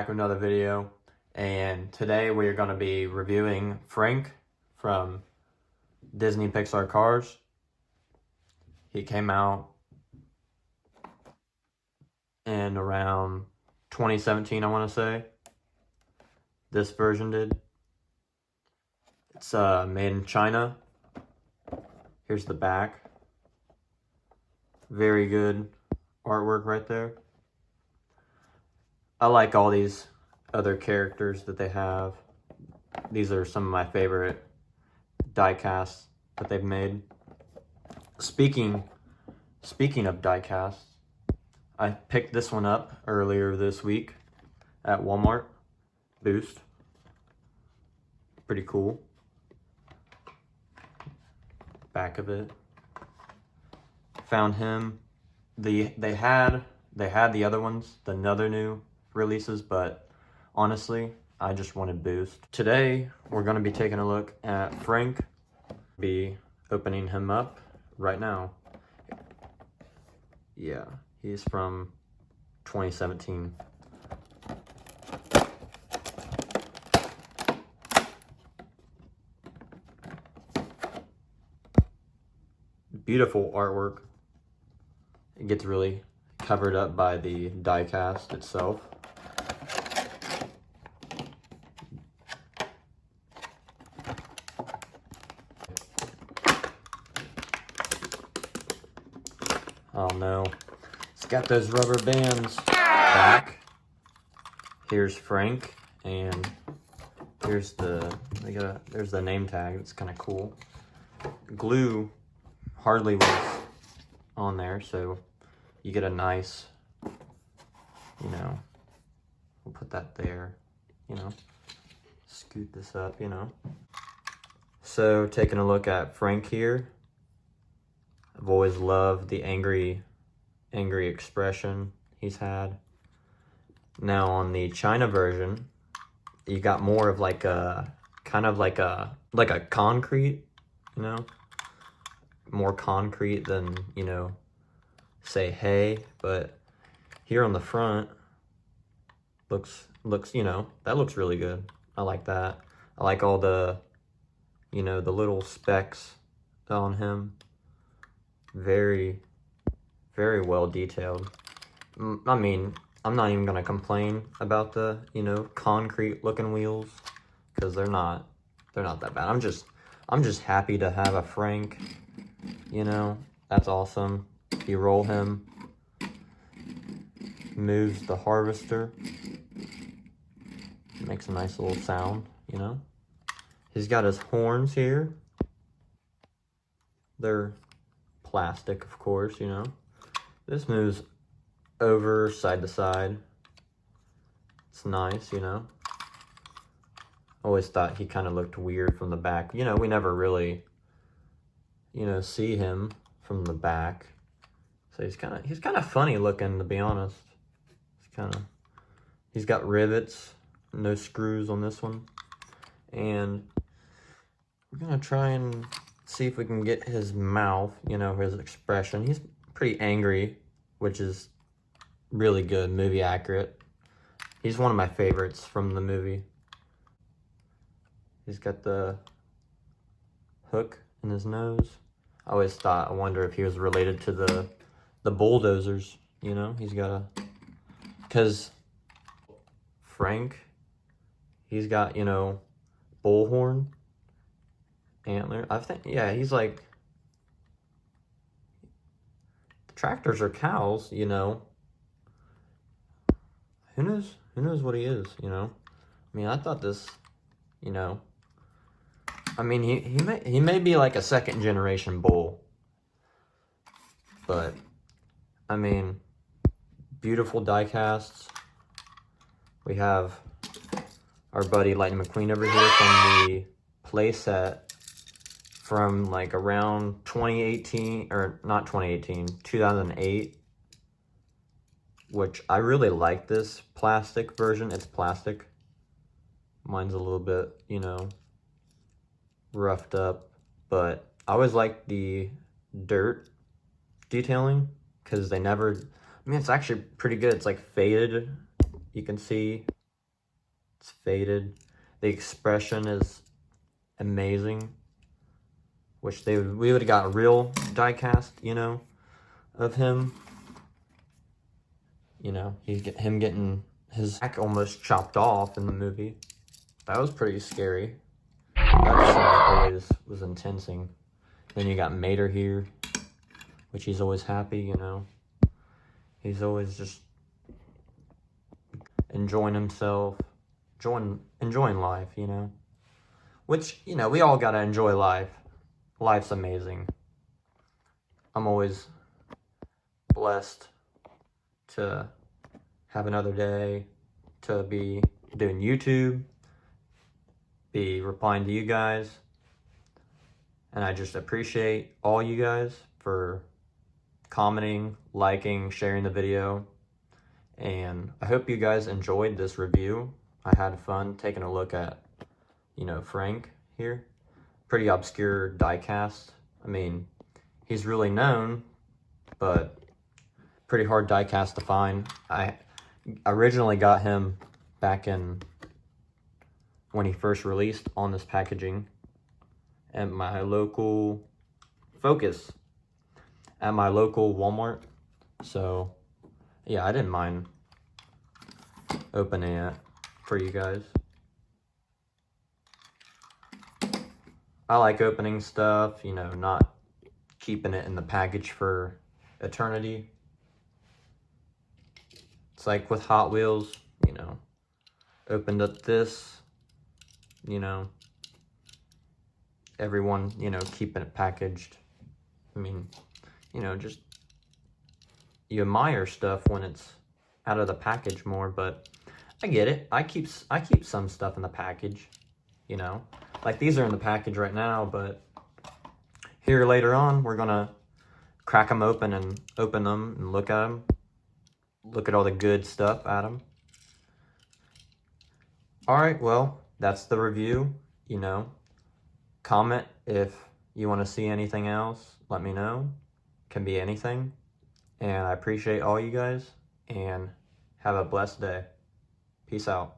Back with another video, and today we are going to be reviewing Frank from Disney Pixar Cars. He came out in around 2017, I want to say. This version did. It's made in China. Here's the back. Very good artwork right there. I like all these other characters that they have. These are some of my favorite die casts that they've made. Speaking of die casts, I picked this one up earlier this week at Walmart. Boost. Pretty cool. Back of it. Found him. They had the other ones, the other new releases, but honestly, I just wanted Boost. Today, we're going to be taking a look at Frank. Be opening him up right now. Yeah, he's from 2017. Beautiful artwork. It gets really covered up by the die cast itself. Oh no, it's got those rubber bands back. Here's Frank, and here's there's the name tag. It's kind of cool. Glue hardly was on there, so you get a nice, we'll put that there, scoot this up, So taking a look at Frank here. I've always loved the angry expression he's had. Now on the China version, you got more of like a, kind of like a concrete, more concrete than, say hey, but here on the front looks, that looks really good. I like that. I like all the, the little specks on him. Very, very well detailed. I mean, I'm not even gonna complain about the, concrete looking wheels, because they're not that bad. I'm just happy to have a Frank, that's awesome. You roll him, moves the harvester, makes a nice little sound, He's got his horns here. They're plastic, of course, This moves over side to side. It's nice, Always thought he kind of looked weird from the back. We never really, see him from the back. So he's kind of funny looking, to be honest. He's got rivets, no screws on this one. And we're gonna try and see if we can get his mouth, his expression. He's pretty angry, which is really good, movie accurate. He's one of my favorites from the movie. He's got the hook in his nose. I wonder if he was related to the bulldozers, he's got a, because Frank, he's got, bullhorn, antler. I think, yeah, he's like, tractors are cows, Who knows what he is, I mean, I thought this, I mean, he may be like a second generation bull, but I mean, beautiful die casts. We have our buddy Lightning McQueen over here from the playset from like around 2018, or not 2018, 2008, which I really like this plastic version. It's plastic. Mine's a little bit, roughed up, but I always like the dirt detailing, because they never, I mean, it's actually pretty good. It's like faded, you can see It's faded. The expression is amazing. Wish we would have got a real die cast, you know, of him. You know, him getting his back almost chopped off in the movie. That was pretty scary. That scene always was intensing. Then you got Mater here, which he's always happy, you know. He's always just enjoying himself, enjoying life, you know. Which, you know, we all gotta enjoy life. Life's amazing. I'm always blessed to have another day, to be doing YouTube, be replying to you guys. And I just appreciate all you guys for commenting, liking, sharing the video. And I hope you guys enjoyed this review. I had fun taking a look at, you know, Frank here. Pretty obscure diecast. I mean, he's really known, but pretty hard diecast to find. I originally got him back in when he first released on this packaging at my local Focus, at my local Walmart. So yeah, I didn't mind opening it for you guys. I like opening stuff, you know, not keeping it in the package for eternity. It's like with Hot Wheels, you know, opened up this, you know, everyone, you know, keeping it packaged. I mean, you know, just you admire stuff when it's out of the package more, but I get it. I keep some stuff in the package, you know. Like these are in the package right now, but here later on, we're gonna crack them open and open them and look at them. Look at all the good stuff at them. All right, well, that's the review, you know. Comment if you want to see anything else. Let me know. Can be anything. And I appreciate all you guys, and have a blessed day. Peace out.